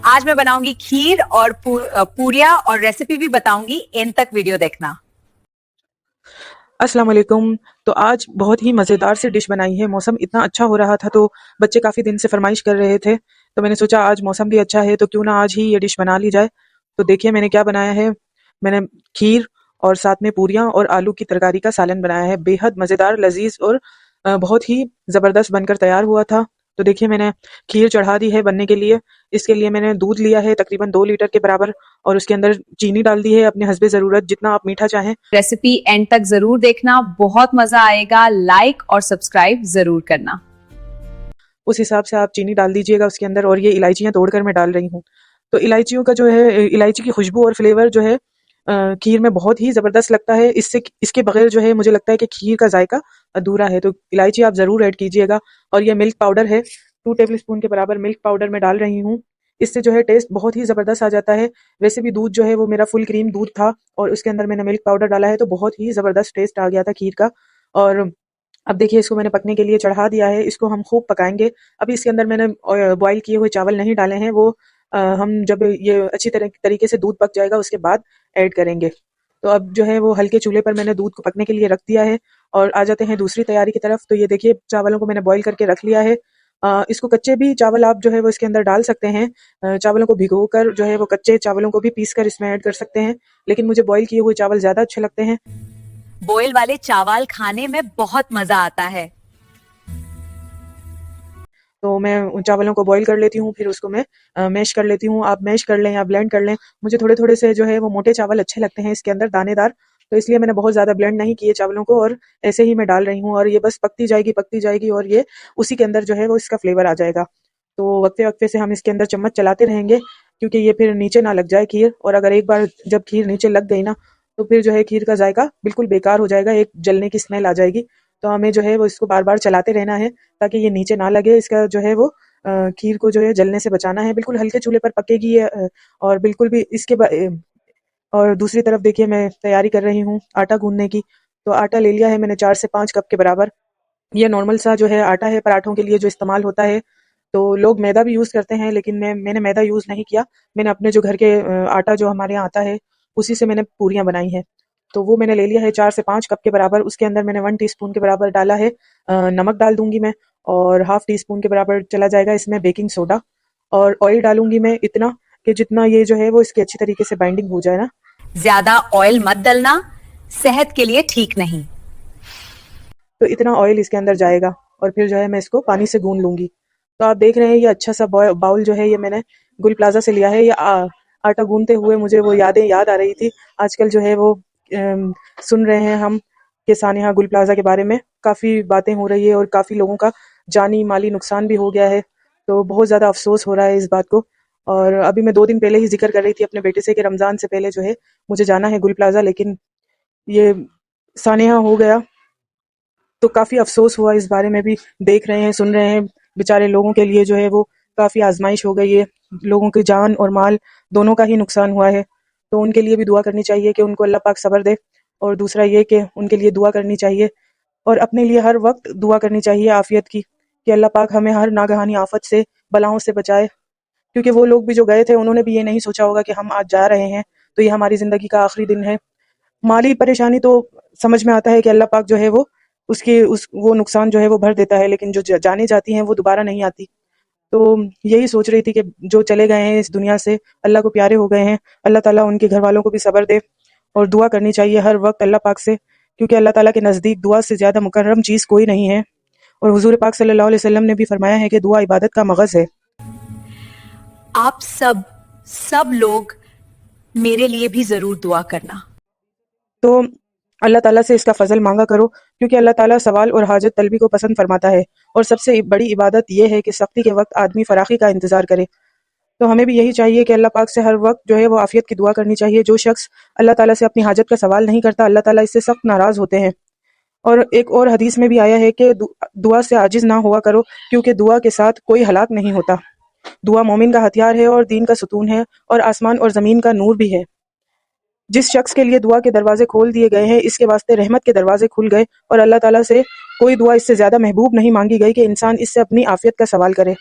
आज मैं बनाऊंगी खीर और पूरियां और रेसिपी भी बताऊंगी, एंड तक वीडियो देखना। अस्सलाम वालेकुम। तो आज बहुत ही मज़ेदार सी डिश बनाई है। मौसम इतना अच्छा हो रहा था तो बच्चे काफ़ी दिन से फरमाइश कर रहे थे, तो मैंने सोचा आज मौसम भी अच्छा है तो क्यों ना आज ही ये डिश बना ली जाए। तो देखिए मैंने क्या बनाया है। मैंने खीर और साथ में पूरियाँ और आलू की तरकारी का सालन बनाया है। बेहद मज़ेदार, लजीज और बहुत ही ज़बरदस्त बनकर तैयार हुआ था। तो देखिए मैंने खीर चढ़ा दी है बनने के लिए। इसके लिए मैंने दूध लिया है तकरीबन 2 लीटर के बराबर, और उसके अंदर चीनी डाल दी है अपने हस्बे ज़रूरत, जितना आप मीठा चाहें। रेसिपी एंड तक जरूर देखना, बहुत मजा आएगा। लाइक और सब्सक्राइब जरूर करना। उस हिसाब से आप चीनी डाल दीजिएगा उसके अंदर। और ये इलायचियाँ तोड़कर मैं डाल रही हूँ। तो इलायचियों का जो है, इलायची की खुशबू और फ्लेवर जो है खीर में बहुत ही ज़बरदस्त लगता है। इसके बगैर जो है मुझे लगता है कि खीर का जायका अधूरा है। तो इलायची आप ज़रूर ऐड कीजिएगा। और ये मिल्क पाउडर है, 2 टेबल स्पून के बराबर मिल्क पाउडर मैं डाल रही हूँ। इससे जो है टेस्ट बहुत ही ज़बरदस्त आ जाता है। वैसे भी दूध जो है वो मेरा फुल क्रीम दूध था, और उसके अंदर मैंने मिल्क पाउडर डाला है तो बहुत ही ज़बरदस्त टेस्ट आ गया था खीर का। और अब देखिए इसको मैंने पकने के लिए चढ़ा दिया है। इसको हम खूब पकाएंगे। अभी इसके अंदर मैंने बॉईल किए हुए चावल नहीं डाले हैं, वो हम जब ये अच्छी तरीके से दूध पक जाएगा उसके बाद ऐड करेंगे। तो अब जो है वो हल्के चूल्हे पर मैंने दूध को पकने के लिए रख दिया है। और आ जाते हैं दूसरी तैयारी की तरफ। तो ये देखिए चावलों को मैंने बॉईल करके रख लिया है। इसको कच्चे भी चावल आप जो है वो इसके अंदर डाल सकते हैं। चावलों को भिगोकर जो है वो कच्चे चावलों को भी पीस कर इसमें ऐड कर सकते हैं, लेकिन मुझे बॉईल किए हुए चावल ज़्यादा अच्छे लगते हैं। बॉयल वाले चावल खाने में बहुत मजा आता है। तो मैं उन चावलों को बॉईल कर लेती हूँ, फिर उसको मैं मैश कर लेती हूँ। आप मैश कर लें या ब्लेंड कर लें। मुझे थोड़े-थोड़े से जो है वो मोटे चावल अच्छे लगते हैं इसके अंदर, दानेदार। तो इसलिए मैंने बहुत ज़्यादा ब्लेंड नहीं किए चावलों को, और ऐसे ही मैं डाल रही हूँ। और ये बस पकती जाएगी और ये उसी के अंदर जो है वो इसका फ्लेवर आ जाएगा। तो वक्फे-वक्फे से हम इसके अंदर चम्मच चलाते रहेंगे, क्योंकि ये फिर नीचे ना लग जाए खीर। और अगर एक बार जब खीर नीचे लग गई ना, तो फिर जो है खीर का जायका बिल्कुल बेकार हो जाएगा, एक जलने की स्मेल आ जाएगी। तो हमें जो है वो इसको बार-बार चलाते रहना है ताकि ये नीचे ना लगे। इसका जो है वो खीर को जो है जलने से बचाना है। बिल्कुल हल्के चूल्हे पर पकेगी ये, और बिल्कुल भी और दूसरी तरफ देखिए मैं तैयारी कर रही हूँ आटा गूँधने की। तो आटा ले लिया है मैंने 4 से 5 कप के बराबर। ये नॉर्मल सा जो है आटा है पराठों के लिए जो इस्तेमाल होता है। तो लोग मैदा भी यूज़ करते हैं, लेकिन मैंने मैदा यूज़ नहीं किया। मैंने अपने जो घर के आटा जो हमारे यहाँ आता है उसी से मैंने पूरियाँ बनाई हैं। तो वो मैंने ले लिया है 4 से 5 कप के बराबर। उसके अंदर मैंने 1 टीस्पून के बराबर डाला है नमक डाल दूँगी मैं, और हाफ़ टीस्पून के बराबर चला जाएगा इसमें बेकिंग सोडा। और ऑयल डालूँगी मैं इतना कि जितना ये जो है वो इसकी अच्छी तरीके से बाइंडिंग हो जाए ना। ज्यादा ऑयल मत डालना, सेहत के लिए ठीक नहीं। तो इतना ऑयल इसके अंदर जाएगा, और फिर जो है मैं इसको पानी से गूंद लूंगी। तो आप देख रहे हैं ये अच्छा सा बाउल जो है ये मैंने गुल प्लाजा से लिया है। ये आटा गूंदते हुए मुझे वो यादें याद आ रही थी। आजकल जो है वो सुन रहे हैं हम कि सानिया गुल प्लाजा के बारे में काफ़ी बातें हो रही है, और काफ़ी लोगों का जानी माली नुकसान भी हो गया है। तो बहुत ज़्यादा अफसोस हो रहा है इस बात को। और अभी मैं 2 दिन पहले ही जिक्र कर रही थी अपने बेटे से कि रमज़ान से पहले जो है मुझे जाना है गुल प्लाजा, लेकिन ये सानिया हो गया। तो काफ़ी अफ़सोस हुआ इस बारे में भी। देख रहे हैं, सुन रहे हैं, बेचारे लोगों के लिए जो है वो काफ़ी आज़माइश हो गई है। लोगों की जान और माल दोनों का ही नुकसान हुआ है। तो उनके लिए भी दुआ करनी चाहिए कि उनको अल्लाह पाक सब्र दे। और दूसरा ये कि उनके लिए दुआ करनी चाहिए, और अपने लिए हर वक्त दुआ करनी चाहिए आफ़ियत की, कि अल्लाह पाक हमें हर नागहानी आफ़त से, बलाओं से बचाए। क्योंकि वो लोग भी जो गए थे उन्होंने भी ये नहीं सोचा होगा कि हम आज जा रहे हैं तो ये हमारी ज़िंदगी का आखिरी दिन है। माली परेशानी तो समझ में आता है कि अल्लाह पाक जो है वो उसके उस वो नुकसान जो है वो भर देता है, लेकिन जो जाने जाती हैं वो दोबारा नहीं आती। तो यही सोच रही थी कि जो चले गए हैं इस दुनिया से, अल्लाह को प्यारे हो गए हैं, अल्लाह ताला उनके घर वालों को भी सब्र दे। और दुआ करनी चाहिए हर वक्त अल्लाह पाक से, क्योंकि अल्लाह ताला के नज़दीक दुआ से ज़्यादा मुकर्रम चीज़ कोई नहीं है। और हुजूर पाक सल्लल्लाहु अलैहि वसल्लम ने भी फरमाया है कि दुआ इबादत का मगज़ है। आप सब लोग मेरे लिए भी जरूर दुआ करना। तो अल्लाह ताला से इसका फ़ज़ल मांगा करो, क्योंकि अल्लाह ताला सवाल और हाजत तलबी को पसंद फरमाता है। और सबसे बड़ी इबादत यह है कि सख्ती के वक्त आदमी फराखी का इंतज़ार करे। तो हमें भी यही चाहिए कि अल्लाह पाक से हर वक्त जो है वो आफ़ियत की दुआ करनी चाहिए। जो शख्स अल्लाह ताला से अपनी हाजत का सवाल नहीं करता, अल्लाह ताला इससे सख्त नाराज़ होते हैं। और एक और हदीस में भी आया है कि दुआ से आजिज़ ना हुआ करो, क्योंकि दुआ के साथ कोई हलाक नहीं होता। दुआ मोमिन का हथियार है और दीन का सुतून है, और आसमान और ज़मीन का नूर भी है। जिस शख्स के लिए दुआ के दरवाजे खोल दिए गए हैं, इसके वास्ते रहमत के दरवाजे खुल गए, और अल्लाह ताला से कोई दुआ इससे ज़्यादा महबूब नहीं मांगी गई कि इंसान इससे अपनी आफ़ियत का सवाल करे।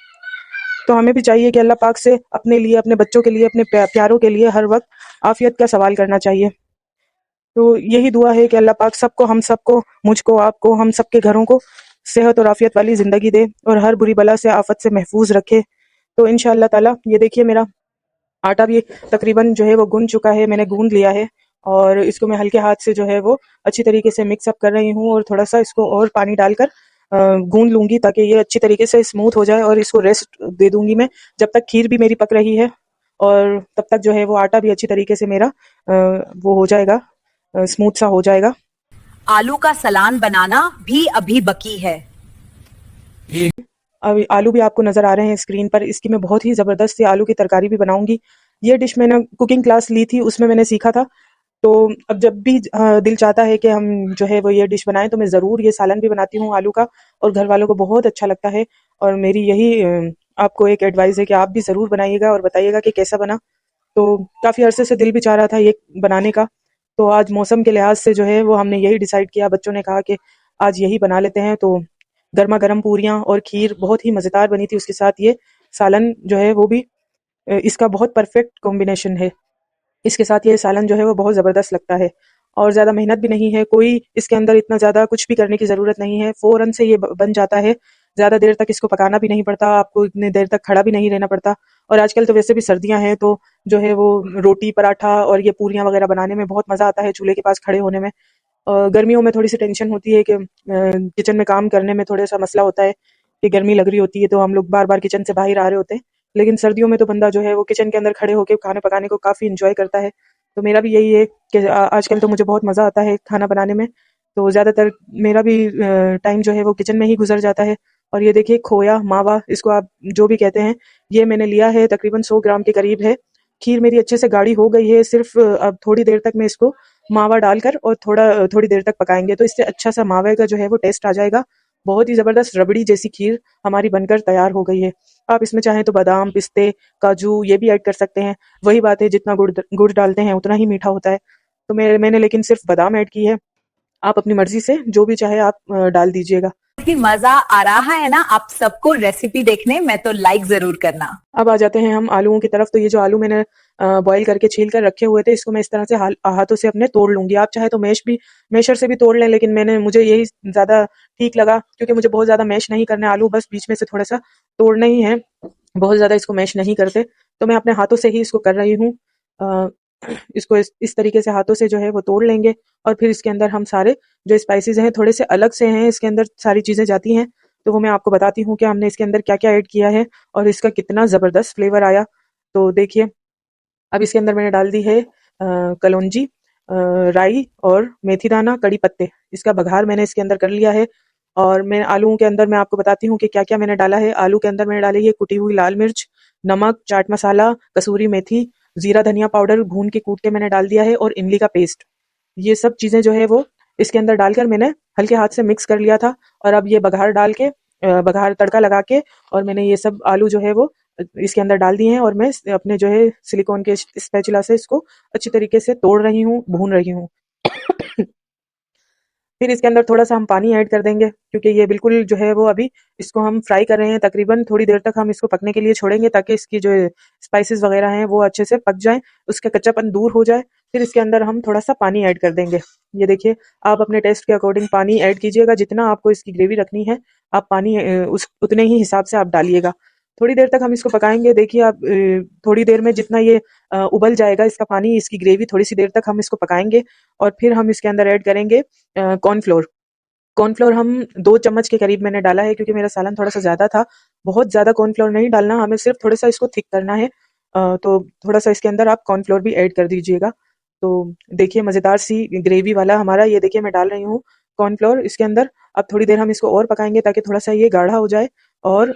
तो हमें भी चाहिए कि अल्लाह पाक से अपने लिए, अपने बच्चों के लिए, अपने प्यारों के लिए हर वक्त आफियत का सवाल करना चाहिए। तो यही दुआ है कि अल्लाह पाक सबको, हम सबको, मुझको, आपको, हम सबके घरों को सेहत और आफियत वाली ज़िंदगी दे और हर बुरी बला से, आफत से महफूज रखे। तो इंशाअल्लाह ताला ये देखिए मेरा आटा भी तकरीबन जो है वो गुन चुका है, मैंने गूंद लिया है और इसको मैं हल्के हाथ से जो है वो अच्छी तरीके से मिक्स अप कर रही हूँ और थोड़ा सा इसको और पानी डालकर गूंद लूंगी ताकि ये अच्छी तरीके से स्मूथ हो जाए और इसको रेस्ट दे दूंगी मैं जब तक खीर भी मेरी पक रही है और तब तक जो है वो आटा भी अच्छी तरीके से मेरा वो हो जाएगा, स्मूथ सा हो जाएगा। आलू का सलान बनाना भी अभी बाकी है। अब आलू भी आपको नज़र आ रहे हैं स्क्रीन पर, इसकी मैं बहुत ही ज़बरदस्त सी आलू की तरकारी भी बनाऊंगी। ये डिश मैंने कुकिंग क्लास ली थी, उसमें मैंने सीखा था। तो अब जब भी दिल चाहता है कि हम जो है वो ये डिश बनाएं तो मैं ज़रूर ये सालन भी बनाती हूँ आलू का और घर वालों को बहुत अच्छा लगता है। और मेरी यही आपको एक एडवाइस है कि आप भी ज़रूर बनाइएगा और बताइएगा कि कैसा बना। तो काफ़ी अरसे से दिल भी चाह रहा था ये बनाने का, तो आज मौसम के लिहाज से जो है वो हमने यही डिसाइड किया, बच्चों ने कहा कि आज यही बना लेते हैं। तो गर्मा गर्म पूरियाँ और खीर बहुत ही मज़ेदार बनी थी, उसके साथ ये सालन जो है वो भी इसका बहुत परफेक्ट कॉम्बिनेशन है। इसके साथ ये सालन जो है वो बहुत ज़बरदस्त लगता है और ज़्यादा मेहनत भी नहीं है, कोई इसके अंदर इतना ज़्यादा कुछ भी करने की ज़रूरत नहीं है, फ़ौरन से ये बन जाता है। ज़्यादा देर तक इसको पकाना भी नहीं पड़ता, आपको इतनी देर तक खड़ा भी नहीं रहना पड़ता। और आजकल तो वैसे भी सर्दियाँ हैं तो जो है वो रोटी, पराठा और ये पूरियाँ वगैरह बनाने में बहुत मज़ा आता है चूल्हे के पास खड़े होने में। गर्मियों में थोड़ी सी टेंशन होती है कि किचन में काम करने में थोड़ा सा मसला होता है कि गर्मी लग रही होती है तो हम लोग बार बार किचन से बाहर आ रहे होते हैं। लेकिन सर्दियों में तो बंदा जो है वो किचन के अंदर खड़े होकर खाना पकाने को काफ़ी इंजॉय करता है। तो मेरा भी यही है कि आजकल तो मुझे बहुत मज़ा आता है खाना बनाने में। तो ज़्यादातर मेरा भी टाइम जो है वो किचन में ही गुजर जाता है। और ये देखिए खोया मावा, इसको आप जो भी कहते हैं, ये मैंने लिया है, तकरीबन 100 ग्राम के करीब है। खीर मेरी अच्छे से गाढ़ी हो गई है, सिर्फ अब थोड़ी देर तक मैं इसको मावा डालकर और थोड़ी देर तक पकाएंगे तो इससे अच्छा सा मावे का जो है वो टेस्ट आ जाएगा। बहुत ही ज़बरदस्त रबड़ी जैसी खीर हमारी बनकर तैयार हो गई है। आप इसमें चाहें तो बादाम, पिस्ते, काजू ये भी ऐड कर सकते हैं। वही बात है, जितना गुड़ गुड़ डालते हैं उतना ही मीठा होता है। तो मैंने लेकिन सिर्फ बादाम ऐड की है। आप अपनी मर्जी से जो भी चाहे आप डाल दीजिएगा। कि मजा आ रहा है ना आप सबको रेसिपी देखने में, तो लाइक जरूर करना। अब आ जाते हैं हम आलूओं की तरफ। तो ये जो आलू मैंने बॉईल करके छील कर रखे हुए थे, इसको मैं इस तरह से हाथों से अपने तोड़ लूंगी। आप चाहे तो मैशर से भी तोड़ लें, लेकिन मुझे यही ज़्यादा ठीक लगा क्योंकि मुझे बहुत ज़्यादा मैश नहीं करना है आलू, बस बीच में से थोड़ा सा तोड़ने ही है, बहुत ज़्यादा इसको मैश नहीं करते। तो मैं अपने हाथों से ही इसको कर रही हूँ। अ, इसको इस तरीके से हाथों से जो है वो तोड़ लेंगे और फिर इसके अंदर हम सारे जो स्पाइसेस हैं थोड़े से अलग से हैं, इसके अंदर सारी चीज़ें जाती हैं। तो वो मैं आपको बताती हूँ कि हमने इसके अंदर क्या क्या ऐड किया है और इसका कितना ज़बरदस्त फ्लेवर आया। तो देखिए, अब इसके अंदर मैंने डाल दी है कलौंजी, राई और मेथी दाना, कड़ी पत्ते। इसका बघार मैंने इसके अंदर कर लिया है। और मैं आलूओं के अंदर मैं आपको बताती हूँ कि क्या क्या मैंने डाला है। आलू के अंदर मैंने डाली है कुटी हुई लाल मिर्च, नमक, चाट मसाला, कसूरी मेथी, जीरा धनिया पाउडर भून के कूट के मैंने डाल दिया है और इमली का पेस्ट। ये सब चीज़ें जो है वो इसके अंदर डालकर मैंने हल्के हाथ से मिक्स कर लिया था। और अब ये बघार डाल के बघार तड़का लगा के और मैंने ये सब आलू जो है वो इसके अंदर डाल दिए हैं और मैं अपने जो है सिलिकॉन के स्पैचुला से इसको अच्छी तरीके से तोड़ रही हूँ, भून रही हूँ। फिर इसके अंदर थोड़ा सा हम पानी ऐड कर देंगे क्योंकि ये बिल्कुल जो है वो अभी इसको हम फ्राई कर रहे हैं। तकरीबन थोड़ी देर तक हम इसको पकने के लिए छोड़ेंगे ताकि इसकी जो स्पाइसेस वगैरह हैं वो अच्छे से पक जाएं, उसका कच्चापन दूर हो जाए। फिर इसके अंदर हम थोड़ा सा पानी ऐड कर देंगे। ये देखिए, आप अपने टेस्ट के अकॉर्डिंग पानी ऐड कीजिएगा, जितना आपको इसकी ग्रेवी रखनी है आप पानी उस उतने ही हिसाब से आप डालिएगा। थोड़ी देर तक हम इसको पकाएंगे। देखिए आप, थोड़ी देर में जितना ये उबल जाएगा इसका पानी, इसकी ग्रेवी, थोड़ी सी देर तक हम इसको पकाएंगे और फिर हम इसके अंदर ऐड करेंगे कॉर्नफ्लोर। कॉर्नफ्लोर हम 2 चम्मच के करीब मैंने डाला है क्योंकि मेरा सालन थोड़ा सा ज़्यादा था। बहुत ज़्यादा कॉर्नफ्लोर नहीं डालना, हमें सिर्फ थोड़ा सा इसको थिक करना है। तो थोड़ा सा इसके अंदर आप कॉर्नफ्लोर भी ऐड कर दीजिएगा। तो देखिए, मज़ेदार सी ग्रेवी वाला हमारा, ये देखिए मैं डाल रही हूँ कॉर्नफ्लोर इसके अंदर। अब थोड़ी देर हम इसको और पकाएंगे ताकि थोड़ा सा ये गाढ़ा हो जाए और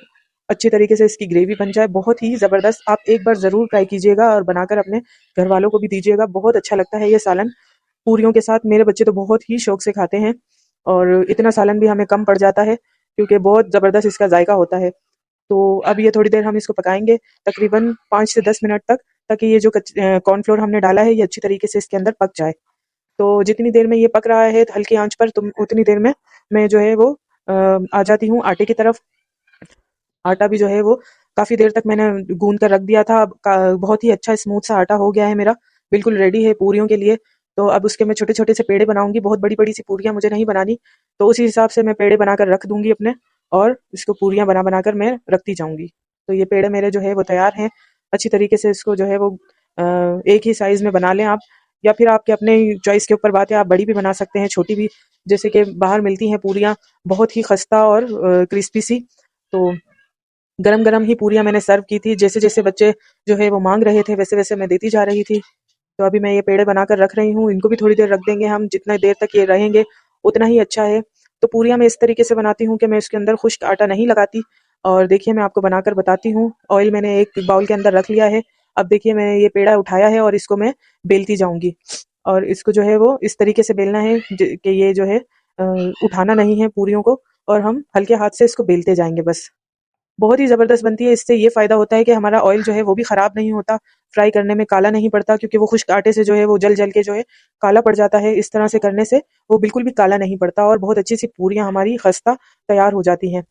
अच्छी तरीके से इसकी ग्रेवी बन जाए। बहुत ही ज़बरदस्त, आप एक बार ज़रूर ट्राई कीजिएगा और बनाकर अपने घर वालों को भी दीजिएगा। बहुत अच्छा लगता है ये सालन पूरियों के साथ। मेरे बच्चे तो बहुत ही शौक से खाते हैं और इतना सालन भी हमें कम पड़ जाता है क्योंकि बहुत ज़बरदस्त इसका जायका होता है। तो अब ये थोड़ी देर हम इसको पकाएंगे, तकरीबन 5 से 10 मिनट तक, ताकि ये जो कॉर्नफ्लोर हमने डाला है ये अच्छी तरीके से इसके अंदर पक जाए। तो जितनी देर में ये पक रहा है हल्की आंच पर, तुम उतनी देर में मैं जो है वो आ जाती हूँ आटे की तरफ। आटा भी जो है वो काफ़ी देर तक मैंने गूंद कर रख दिया था। अब बहुत ही अच्छा स्मूथ सा आटा हो गया है मेरा, बिल्कुल रेडी है पूरियों के लिए। तो अब उसके मैं छोटे-छोटे से पेड़े बनाऊँगी, बहुत बड़ी-बड़ी सी पूरियाँ मुझे नहीं बनानी। तो उसी हिसाब से मैं पेड़े बनाकर रख दूँगी अपने, और इसको पूरियाँ बना-बना कर मैं रखती जाऊँगी। तो ये पेड़े मेरे जो है वो तैयार हैं। अच्छी तरीके से इसको जो है वो एक ही साइज़ में बना लें आप, या फिर आपके अपने चॉइस के ऊपर बात है, आप बड़ी भी बना सकते हैं, छोटी भी। जैसे कि बाहर मिलती हैं पूरियाँ बहुत ही खस्ता और क्रिस्पी सी। तो गरम-गरम ही पूरियाँ मैंने सर्व की थी। जैसे-जैसे बच्चे जो है वो माँग रहे थे, वैसे-वैसे मैं देती जा रही थी। तो अभी मैं ये पेड़े बनाकर रख रही हूँ, इनको भी थोड़ी देर रख देंगे हम, जितना देर तक ये रहेंगे उतना ही अच्छा है। तो पूरियाँ मैं इस तरीके से बनाती हूँ कि मैं इसके अंदर खुश्क आटा नहीं लगाती। और देखिए मैं आपको बनाकर बताती हूँ। ऑयल मैंने एक बाउल के अंदर रख लिया है। अब देखिए मैं ये पेड़ा उठाया है और इसको मैं बेलती जाऊँगी, और इसको जो है वो इस तरीके से बेलना है कि ये जो है उठाना नहीं है पूरियों को, और हम हल्के हाथ से इसको बेलते जाएँगे बस। बहुत ही ज़बरदस्त बनती है। इससे ये फ़ायदा होता है कि हमारा ऑयल जो है वो भी ख़राब नहीं होता, फ्राई करने में काला नहीं पड़ता, क्योंकि वो खुश्क आटे से जो है वो जल-जल के जो है काला पड़ जाता है। इस तरह से करने से वो बिल्कुल भी काला नहीं पड़ता, और बहुत अच्छी-सी पूरियाँ हमारी खस्ता तैयार हो जाती हैं।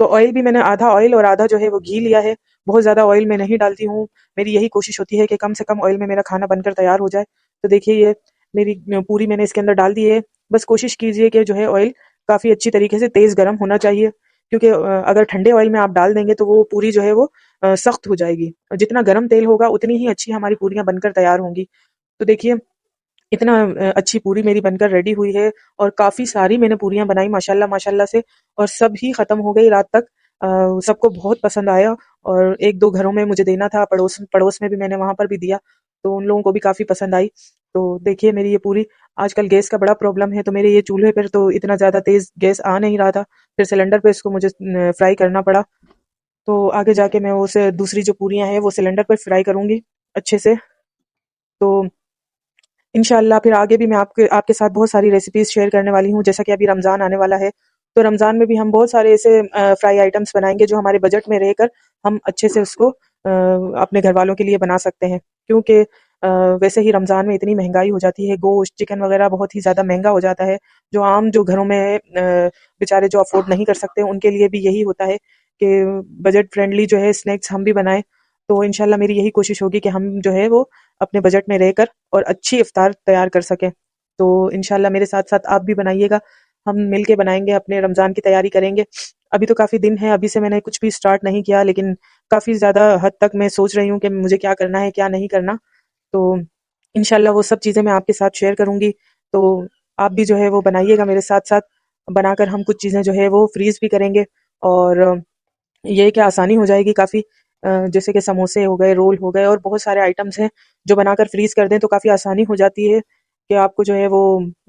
तो ऑयल भी मैंने आधा ऑयल और आधा जो है वो घी लिया है। बहुत ज़्यादा ऑयल मैं नहीं डालती हूँ। मेरी यही कोशिश होती है कि कम से कम ऑयल में मेरा खाना बनकर तैयार हो जाए। तो देखिए ये मेरी पूरी मैंने इसके अंदर डाल दी है। बस कोशिश कीजिए कि जो है ऑयल काफ़ी अच्छी तरीके से तेज़ गरम होना चाहिए, क्योंकि अगर ठंडे ऑयल में आप डाल देंगे तो वो पूरी जो है वो सख्त हो जाएगी, और जितना गरम तेल होगा उतनी ही अच्छी हमारी पूरियाँ बनकर तैयार होंगी। तो देखिए इतना अच्छी पूरी मेरी बनकर रेडी हुई है, और काफ़ी सारी मैंने पूरियाँ बनाई माशाल्लाह माशाल्लाह से, और सब ही ख़त्म हो गई रात तक। सबको बहुत पसंद आया, और 1-2 घरों में मुझे देना था, पड़ोस पड़ोस में भी मैंने वहाँ पर भी दिया, तो उन लोगों को भी काफ़ी पसंद आई। तो देखिए मेरी ये पूरी, आजकल गैस का बड़ा प्रॉब्लम है, तो मेरे ये चूल्हे पर तो इतना ज़्यादा तेज़ गैस आ नहीं रहा था, फिर सिलेंडर पे इसको मुझे फ्राई करना पड़ा। तो आगे जाके मैं उसे दूसरी जो पूरियाँ हैं वो सिलेंडर पर फ्राई करूँगी अच्छे से। तो इंशाल्लाह फिर आगे भी मैं आपके आपके साथ बहुत सारी रेसिपीज़ शेयर करने वाली हूँ। जैसा कि अभी रमज़ान आने वाला है, तो रमज़ान में भी हम बहुत सारे ऐसे फ्राई आइटम्स बनाएँगे जो हमारे बजट में रहकर हम अच्छे से उसको अपने घरवालों के लिए बना सकते हैं। क्योंकि वैसे ही रमज़ान में इतनी महँगाई हो जाती है, गोश्त, चिकन वग़ैरह बहुत ही ज़्यादा महँगा हो जाता है। जो आम जो घरों में बेचारे जो अफ़ोर्ड नहीं कर सकते, उनके लिए भी यही होता है कि बजट फ्रेंडली जो है स्नैक्स हम भी बनाएँ। तो इंशाल्लाह मेरी यही कोशिश होगी कि हम जो है वो अपने बजट में रहकर और अच्छी इफ्तार तैयार कर सकें। तो इंशाल्लाह मेरे साथ-साथ आप भी बनाइएगा, हम मिल के बनाएँगे, अपने रमज़ान की तैयारी करेंगे। अभी तो काफ़ी दिन है, अभी से मैंने कुछ भी स्टार्ट नहीं किया, लेकिन काफ़ी ज़्यादा हद तक मैं सोच रही हूँ कि मुझे क्या करना है, क्या नहीं करना। तो इंशाल्लाह वो सब चीज़ें मैं आपके साथ शेयर करूँगी। तो आप भी जो है वो बनाइएगा मेरे साथ-साथ, बनाकर हम कुछ चीज़ें जो है वो फ्रीज़ भी करेंगे, और ये कि आसानी हो जाएगी काफ़ी। जैसे कि समोसे हो गए, रोल हो गए, और बहुत सारे आइटम्स हैं जो बनाकर फ्रीज़ कर दें तो काफ़ी आसानी हो जाती है, कि आपको जो है वो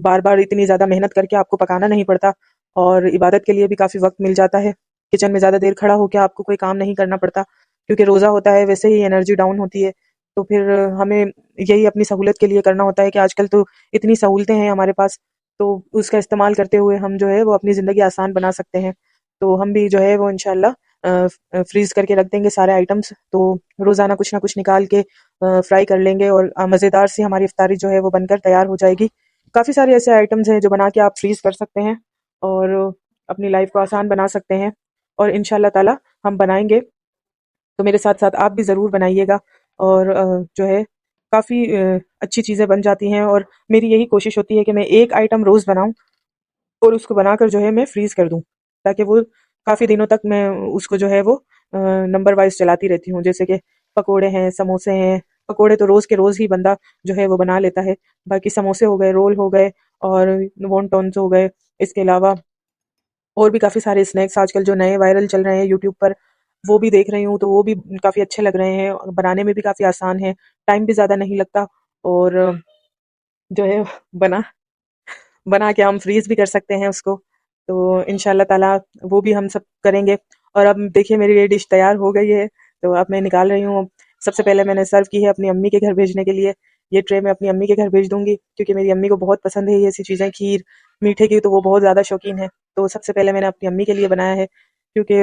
बार-बार इतनी ज़्यादा मेहनत करके आपको पकाना नहीं पड़ता, और इबादत के लिए भी काफ़ी वक़्त मिल जाता है। किचन में ज़्यादा देर खड़ा होके आपको कोई काम नहीं करना पड़ता, क्योंकि रोज़ा होता है, वैसे ही एनर्जी डाउन होती है। तो फिर हमें यही अपनी सहूलत के लिए करना होता है कि आजकल तो इतनी सहूलतें हैं हमारे पास, तो उसका इस्तेमाल करते हुए हम जो है वो अपनी ज़िंदगी आसान बना सकते हैं। तो हम भी जो है वो इंशाल्लाह फ्रीज़ करके रख देंगे सारे आइटम्स, तो रोज़ाना कुछ ना कुछ निकाल के फ्राई कर लेंगे, और मज़ेदार सी हमारी इफ्तारी जो है वो बनकर तैयार हो जाएगी। काफ़ी सारे ऐसे आइटम्स हैं जो बना के आप फ्रीज़ कर सकते हैं, और अपनी लाइफ़ को आसान बना सकते हैं, और इंशाल्लाह ताला हम बनाएँगे। तो मेरे साथ-साथ आप भी ज़रूर बनाइएगा, और जो है काफ़ी अच्छी चीज़ें बन जाती हैं, और मेरी यही कोशिश होती है कि मैं एक आइटम रोज़ बनाऊँ, और उसको बनाकर जो है मैं फ्रीज़ कर दूँ, ताकि वो काफ़ी दिनों तक मैं उसको जो है वो नंबर वाइज़ चलाती रहती हूँ। जैसे कि पकोड़े हैं, समोसे हैं, पकोड़े तो रोज़ के रोज़ ही बंदा जो है वो बना लेता है। बाकी समोसे हो गए, रोल हो गए, और वॉन्टॉन्स हो गए। इसके अलावा और भी काफ़ी सारे स्नैक्स आजकल जो नए वायरल चल रहे हैं यूट्यूब पर, वो भी देख रही हूँ, तो वो भी काफ़ी अच्छे लग रहे हैं। बनाने में भी काफ़ी आसान है, टाइम भी ज़्यादा नहीं लगता, और जो है बना बना के हम फ्रीज़ भी कर सकते हैं उसको। तो इंशाल्लाह ताला वो भी हम सब करेंगे। और अब देखिए मेरी ये डिश तैयार हो गई है, तो अब मैं निकाल रही हूँ। सबसे पहले मैंने सर्व की है अपनी अम्मी के घर भेजने के लिए। ये ट्रे मैं अपनी अम्मी के घर भेज दूँगी, क्योंकि मेरी अम्मी को बहुत पसंद है ये ऐसी चीज़ें, खीर, मीठे की तो वो बहुत ज़्यादा शौकीन है। तो सबसे पहले मैंने अपनी अम्मी के लिए बनाया है, क्योंकि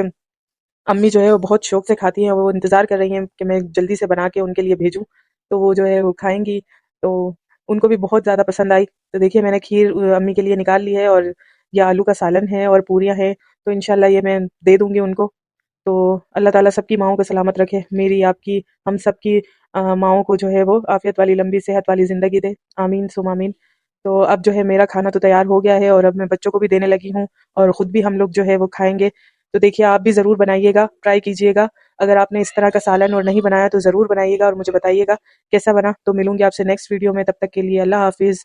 अम्मी जो है वो बहुत शौक से खाती हैं, वो इंतज़ार कर रही हैं कि मैं जल्दी से बना के उनके लिए भेजूँ, तो वो जो है वो खाएँगी, तो उनको भी बहुत ज़्यादा पसंद आई। तो देखिए मैंने खीर अम्मी के लिए निकाल ली है, और ये आलू का सालन है और पूरियाँ हैं, तो इंशाल्लाह ये मैं दे दूँगी उनको। तो अल्लाह ताला सबकी माओं को सलामत रखे, मेरी आपकी हम सबकी माओं को जो है वो आफियत वाली लंबी सेहत वाली ज़िंदगी दे, आमीन सुम आमीन। तो अब जो है मेरा खाना तो तैयार हो गया है और अब मैं बच्चों को भी देने लगी हूँ और ख़ुद भी हम लोग जो है वो खाएंगे। तो देखिए आप भी ज़रूर बनाइएगा, ट्राई कीजिएगा। अगर आपने इस तरह का सालन और नहीं बनाया तो ज़रूर बनाइएगा और मुझे बताइएगा कैसा बना। तो मिलूंगी आपसे नेक्स्ट वीडियो में, तब तक के लिए अल्लाह हाफिज़।